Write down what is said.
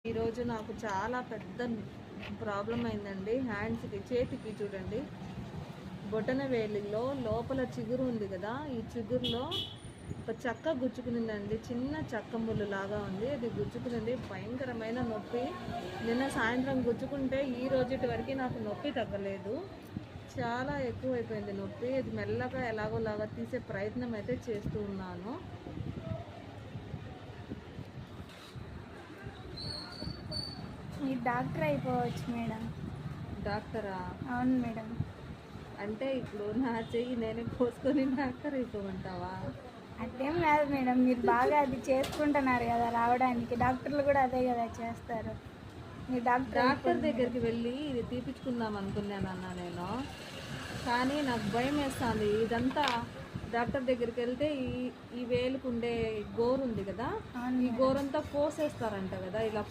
ఈరోజు నాకు చాలా పెద్ద ప్రాబ్లం అయిందండి. హ్యాండ్స్కి, చేతికి చూడండి, బొటన వేలిలో లోపల చిగురు ఉంది కదా, ఈ చిగురులో ఒక చెక్క గుచ్చుకునిందండి. చిన్న చెక్క ముళ్ళు లాగా ఉంది, అది గుచ్చుకునింది. భయంకరమైన నొప్పి. నిన్న సాయంత్రం గుచ్చుకుంటే ఈ రోజుటి వరకు నాకు నొప్పి తగ్గలేదు. చాలా ఎక్కువైపోయింది నొప్పి. ఇది మెల్లగా ఎలాగోలాగా తీసే ప్రయత్నం అయితే చేస్తూ ఉన్నాను. మీరు డాక్టర్ అయిపోవచ్చు మేడం. డాక్టరా? అవును మేడం. అంటే ఇప్పుడు నా చెయ్యి నేనే కోసుకొని డాక్టర్ అయిపోమంటావా? అదేం కాదు మేడం, మీరు బాగా అది చేసుకుంటున్నారు కదా రావడానికి. డాక్టర్లు కూడా అదే కదా చేస్తారు. మీరు డాక్టర్ దగ్గరికి వెళ్ళి ఇది తీపించుకుందాం అనుకున్నానన్నా నేను, కానీ నాకు భయం వేస్తుంది. ఇదంతా డాక్టర్ దగ్గరికి వెళ్తే ఈ వేలుకుండే గోరు ఉంది కదా, ఈ గోరంతా కోసేస్తారంట కదా, ఇలా